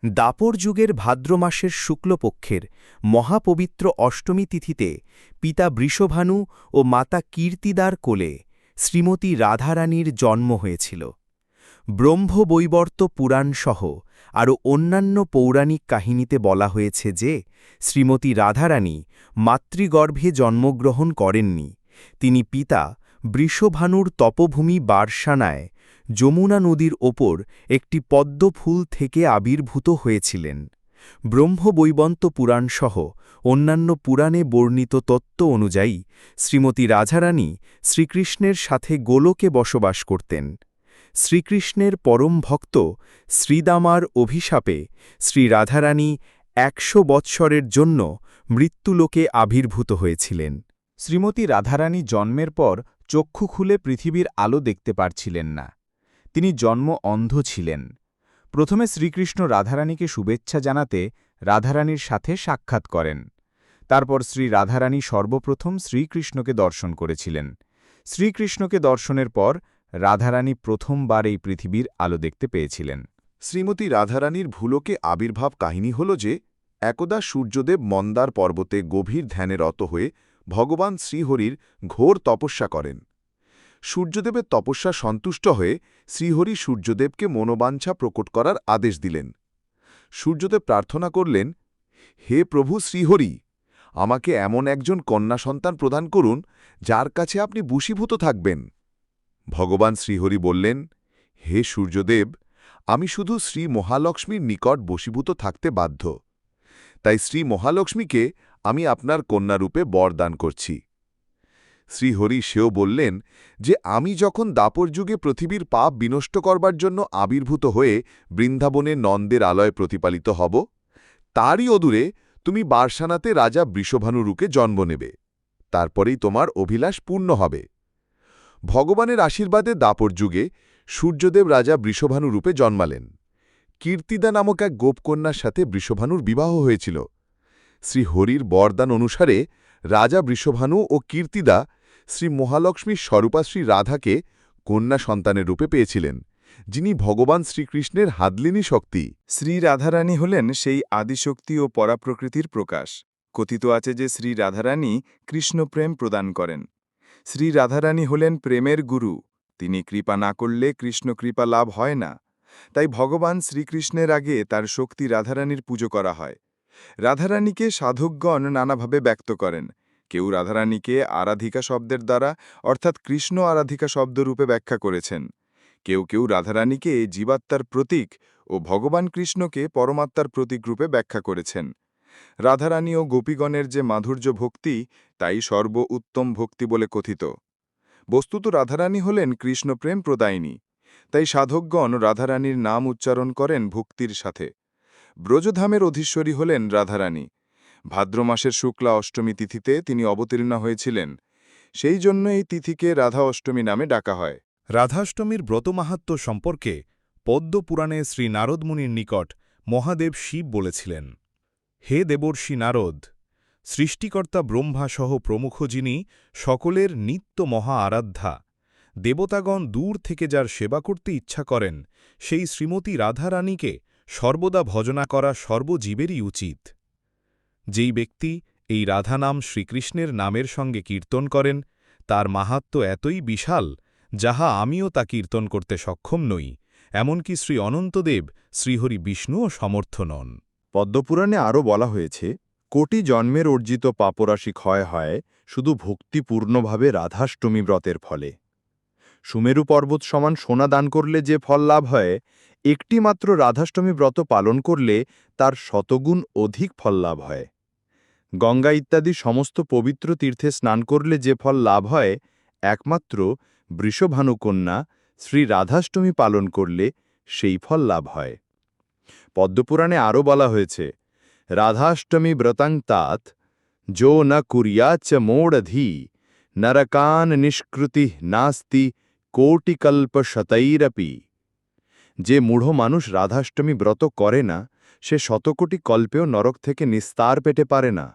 দাপর যুগের ভাদ্র মাসের শুক্লপক্ষের মহাপবিত্র অষ্টমী তিথিতে পিতা বৃষভানু ও মাতা কীর্তিদার কোলে শ্রীমতী রাধারানীর জন্ম হয়েছিল। ব্রহ্মবৈবর্ত পুরাণসহ আরও অন্যান্য পৌরাণিক কাহিনীতে বলা হয়েছে যে শ্রীমতী রাধারানী মাতৃগর্ভে জন্মগ্রহণ করেননি, তিনি পিতা বৃষভানুর তপভূমি বার্সানায় যমুনা নদীর ওপর একটি পদ্মফুল থেকে আবির্ভূত হয়েছিলেন। ব্রহ্মবৈবর্ত পুরাণসহ অন্যান্য পুরাণে বর্ণিত তত্ত্ব অনুযায়ী শ্রীমতী রাধারানী শ্রীকৃষ্ণের সাথে গোলকে বসবাস করতেন। শ্রীকৃষ্ণের পরম ভক্ত শ্রীদামার অভিশাপে শ্রী রাধারানী ১০০ বৎসরের জন্য মৃত্যুলোকে আবির্ভূত হয়েছিলেন। শ্রীমতী রাধারানী জন্মের পর চক্ষু খুলে পৃথিবীর আলো দেখতে পারছিলেন না। তিনি জন্ম অন্ধ ছিলেন। প্রথমে শ্রীকৃষ্ণ রাধারানীকে শুভেচ্ছা জানাতে রাধারানীর সাথে সাক্ষাৎ করেন। তারপর শ্রী রাধারানী সর্বপ্রথম শ্রীকৃষ্ণকে দর্শন করেছিলেন। শ্রীকৃষ্ণকে দর্শনের পর রাধারানী প্রথমবার এই পৃথিবীর আলো দেখতে পেয়েছিলেন। শ্রীমতী রাধারানীর ভুলোকে আবির্ভাব কাহিনী হল যে একদা সূর্যদেব মন্দার পর্বতে গভীর ধ্যানে রত হয়ে ভগবান শ্রীহরির ঘোর তপস্যা করেন। সূর্যদেবের তপস্যা সন্তুষ্ট হয়ে শ্রীহরি সূর্যদেবকে মনোবাঞ্ছা প্রকট করার আদেশ দিলেন। সূর্যদেব প্রার্থনা করলেন, হে প্রভু শ্রীহরি, আমাকে এমন একজন কন্যা সন্তান প্রদান করুন যার কাছে আপনি বশীভূত থাকবেন। ভগবান শ্রীহরি বললেন, হে সূর্যদেব, আমি শুধু শ্রী মহালক্ষ্মীর নিকট বশীভূত থাকতে বাধ্য, তাই শ্রী মহালক্ষ্মীকে আমি আপনার কন্যারূপে বরদান করছি। শ্রীহরি সেও বললেন যে আমি যখন দাপর যুগে পৃথিবীর পাপ বিনষ্ট করবার জন্য আবির্ভূত হয়ে বৃন্দাবনে নন্দের আলয়ে প্রতিপালিত হব, তারই অদূরে তুমি বার্সানাতে রাজা বৃষভানুরূপে জন্ম নেবে, তারপরেই তোমার অভিলাষ পূর্ণ হবে। ভগবানের আশীর্বাদে দাপর যুগে সূর্যদেব রাজা বৃষভানুরূপে জন্মালেন। কীর্তিদা নামক এক গোপকন্যার সাথে বৃষভানুর বিবাহ হয়েছিল। শ্রীহরির বরদান অনুসারে রাজা বৃষভানু ও কীর্তিদা শ্রী মহালক্ষ্মীর স্বরূপা শ্রী রাধাকে কন্যা সন্তানের রূপে পেয়েছিলেন, যিনি ভগবান শ্রীকৃষ্ণের হাদলিনী শক্তি। শ্রী রাধারানী হলেন সেই আদিশক্তি ও পরাপ্রকৃতির প্রকাশ। কথিত আছে যে শ্রী রাধারানী কৃষ্ণপ্রেম প্রদান করেন। শ্রী রাধারানী হলেন প্রেমের গুরু। তিনি কৃপা না করলে কৃষ্ণ কৃপা লাভ হয় না। তাই ভগবান শ্রীকৃষ্ণের আগে তার শক্তি রাধারানীর পুজো করা হয়। রাধারানীকে সাধকগণ নানাভাবে ব্যক্ত করেন। কেউ রাধারানীকে আরাধিকা শব্দের দ্বারা অর্থাৎ কৃষ্ণ আরাধিকা শব্দরূপে ব্যাখ্যা করেছেন। কেউ কেউ রাধারানীকে জীবাত্মার প্রতীক ও ভগবান কৃষ্ণকে পরমাত্মার প্রতীক রূপে ব্যাখ্যা করেছেন। রাধারানী ও গোপীগণের যে মাধুর্য ভক্তি, তাই সর্ব উত্তম ভক্তি বলে কথিত। বস্তুত রাধারানী হলেন কৃষ্ণপ্রেম প্রদায়িনী। তাই সাধকগণ রাধারানীর নাম উচ্চারণ করেন ভক্তির সাথে। ব্রজধামের অধীশ্বরী হলেন রাধারানী। ভাদ্র মাসের শুক্লা অষ্টমী তিথিতে তিনি অবতীর্ণা হয়েছিলেন। সেই জন্য এই তিথিকে রাধা অষ্টমী নামে ডাকা হয়। রাধাষ্টমীর ব্রতমাহাত্ম্য সম্পর্কে পদ্মপুরাণে শ্রী নারদমুনির নিকট মহাদেব শিব বলেছিলেন, হে দেবর্ষি নারদ, সৃষ্টিকর্তা ব্রহ্মাসহ প্রমুখ যিনি সকলের নিত্য মহা আরাধ্যা, দেবতাগণ দূর থেকে যার সেবা করতে ইচ্ছা করেন, সেই শ্রীমতী রাধারানীকে সর্বদা ভজনা করা সর্বজীবেরই উচিত। যেই ব্যক্তি এই রাধা নাম শ্রীকৃষ্ণের নামের সঙ্গে কীর্তন করেন, তার মাহাত্ম্য এতই বিশাল যাহা আমিও তা কীর্তন করতে সক্ষম নই, এমনকি শ্রী অনন্তদেব শ্রীহরি বিষ্ণুও সমর্থ নন। পদ্মপুরাণে আরও বলা হয়েছে, কোটি জন্মের অর্জিত পাপরাশি ক্ষয় হয় শুধু ভক্তিপূর্ণভাবে রাধাষ্টমী ব্রতের ফলে। সুমেরু পর্বত সমান সোনা দান করলে যে ফল লাভ হয়, একটি মাত্র রাধাষ্টমী ব্রত পালন করলে তার শতগুণ অধিক ফল লাভ হয়। গঙ্গা ইত্যাদি সমস্ত পবিত্র তীর্থে স্নান করলে যে ফল লাভ হয়, একমাত্র বৃষভানুকন্যা শ্রী রাধাষ্টমী পালন করলে সেই ফল লাভ হয়। পদ্মপুরাণে আরও বলা হয়েছে, রাধাষ্টমী ব্রতং তাৎ যো ন কুর্যাচ্চ মোড়ধি নরকান নিষ্কৃতি নাস্তি কোটিকল্পশতৈরপি। যে মূঢ় মানুষ রাধাষ্টমী ব্রত করে না, সে শতকোটি কল্পেও নরক থেকে নিস্তার পেতে পারে না।